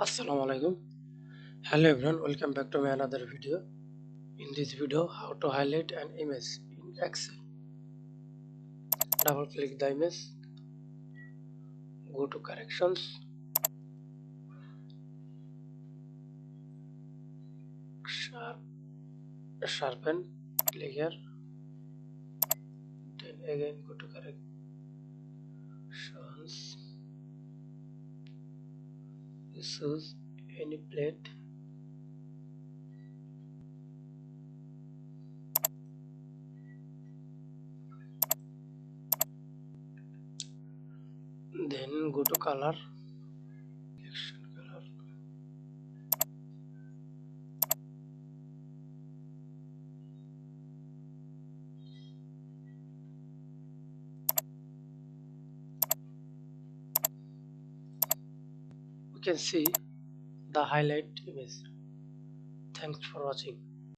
Assalamu alaikum. Hello everyone, welcome back to my another video. In this video, how to highlight an image in Excel. Double click the image, go to corrections, sharp, sharpen, click here, then again go to corrections, choose any plate, then go to color, selection color, we can see the highlight image. Thanks for watching.